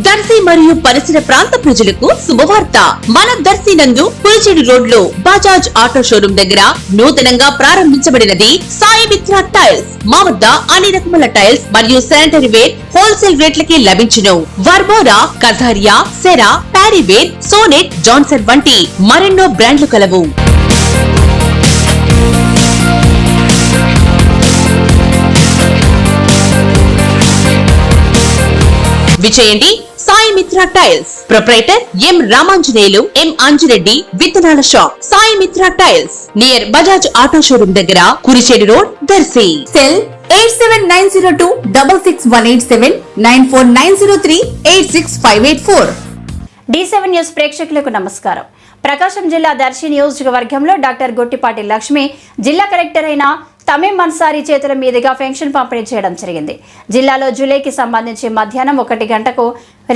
దర్శి మరియు పరిసర ప్రాంత ప్రజలకు శుభవార్త. మన దర్శి నందు పులిచెడు రోడ్ లో బజాజ్ ఆటో షోరూం దగ్గర నూతనంగా ప్రారంభించబడినది సాయి మిత్ర టైల్స్. మా వద్ద అన్ని రకముల టైల్స్ మరియు శానిటరీ వేర్ హోల్సేల్ రేట్లకి లభించును. వర్మోరా, కథారియా, సెరా, ప్యారీవేర్, సోనెట్, జాన్సన్ వంటి మరెన్నో బ్రాండ్లు కలవు. విజయండి Sai Mitra tiles. Proprietor M Ramanjaneyulu, M Anjireddy, విత్తనాల shop. Sai Mitra tiles near Bajaj auto showroom దగ్గర, Kurichedu road, Darsi. Cell 8790266187 9490386584. D7 news ప్రేక్షకులకు నమస్కారం. ప్రకాశం జిల్లా దర్శి నియోజకవర్గంలో డాక్టర్ గొట్టిపాటి లక్ష్మి జిల్లా కలెక్టర్ అయిన తమీం అన్సారీ చేతుల మీదుగా పెన్షన్ పంపిణీ చేయడం జరిగింది. జిల్లాలో జూలైకి సంబంధించి మధ్యాహ్నం 1 గంటకు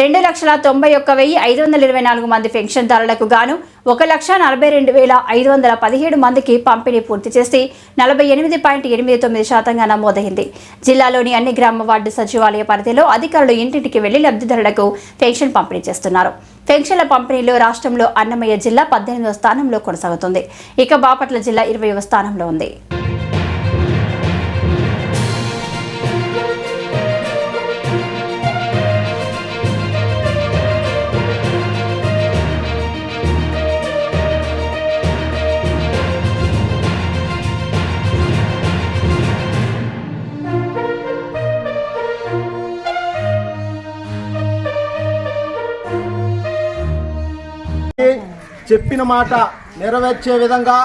2,91,524 మంది పెన్షన్దారులకు గాను 1,42,517 మందికి పంపిణీ పూర్తి చేసి 48.89% నమోదైంది. జిల్లాలోని అన్ని గ్రామ వార్డు సచివాలయ పరిధిలో అధికారులు ఇంటింటికి వెళ్లి లబ్ధిదారులకు పెన్షన్ పంపిణీ చేస్తున్నారు. పెన్షన్ల పంపిణీలో రాష్ట్రంలో అన్నమయ్య జిల్లా 18వ స్థానంలో కొనసాగుతుంది. ఇక బాపట్ల జిల్లా 20వ స్థానంలో ఉంది. చెప్పిన మాట నెరవేర్చే విధంగా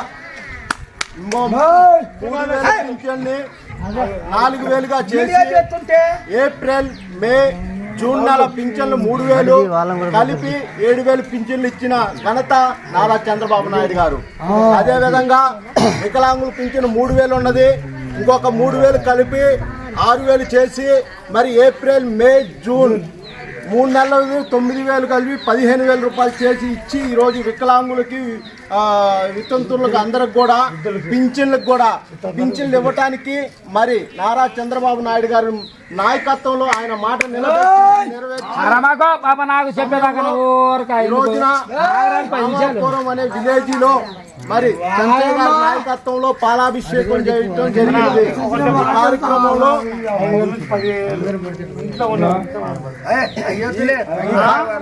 4,000గా చేసి ఏప్రిల్, మే, జూన్ నెల పింఛన్లు 3,000 కలిపి 7,000 పింఛన్లు ఇచ్చిన ఘనత నారా చంద్రబాబు నాయుడు గారు. అదేవిధంగా వికలాంగుల పింఛను 3,000 ఉన్నది, ఇంకొక 3,000 కలిపి 6,000 చేసి మరి ఏప్రిల్, మే, జూన్ 3 నెలలు 9,000 కలిపి 15,000 రూపాయలు చేసి ఇచ్చి ఈరోజు వికలాంగులకి, వితంతువులకు అందరికి కూడా పింఛన్లు ఇవ్వటానికి మరి నారా చంద్రబాబు నాయుడు గారి నాయకత్వంలో ఆయన మాట అనే విలేజ్ లో మరి చంద్రయ్య గారి నాయకత్వంలో పాలాభిషేకం చేయడం జరిగింది.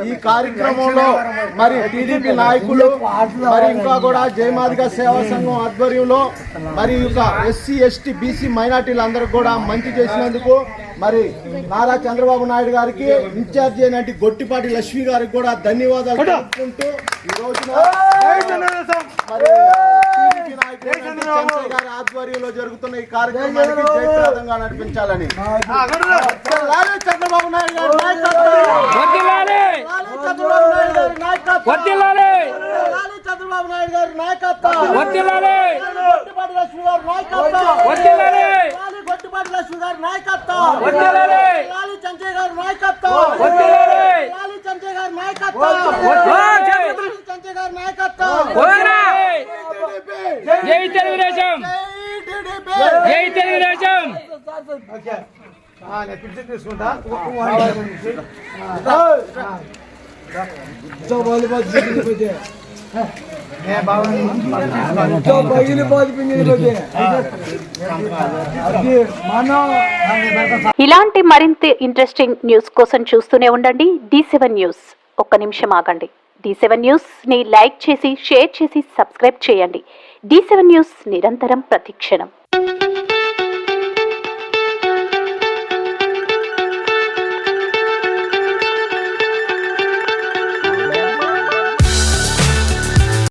ఈ కార్యక్రమంలో మరి టీడీపీ నాయకులు మరి ఇంకా కూడా జయమాదిగా సేవా సంఘం ఆధ్వర్యంలో మరి ఎస్సీ, ఎస్టీ, బీసీ మైనార్టీలందరూ కూడా మంచి చేసినందుకు మరి నారా చంద్రబాబు నాయుడు గారికి, ఇన్ఛార్జి అయినటువంటి గొట్టిపాటి లక్ష్మి గారికి కూడా ధన్యవాదాలు తెలుపుకుంటూ ఈ రోజున మరి టీడీపీ నాయకులు చంద్రయ్య గారి ఆధ్వర్యంలో జరుగుతున్న ఈ కార్యక్రమానికి జయప్రదంగా నడిపించాలని చంద్రబాబు నాయుడు గారి నాయకత్వం, చంద్రబాబు నాయుడు గారి నాయకత్వం, చంద్రబాబు నాయుడు గారి నాయకత్వం, గొట్టిపాటి లక్ష్మి గారి నాయకత్వం, గొట్టిపాటి లక్ష్మి గారి నాయకత్వం, చంద్రయ్య గారి నాయకత్వం, చంద్రయ్య గారి నాయకత్వం, చంద్రయ్య గారి నాయకత్వం. జై తెలుగుదేశం, జై తెలుగుదేశం. తీసుకుంటా ఇలాంటి మరింత ఇంట్రెస్టింగ్ న్యూస్ కోసం చూస్తూనే ఉండండి D7 న్యూస్. ఒక్క నిమిషం ఆగండి. D7 న్యూస్ ని లైక్ చేసి, షేర్ చేసి, సబ్స్క్రైబ్ చేయండి. D7 న్యూస్ నిరంతరం ప్రతిక్షణం.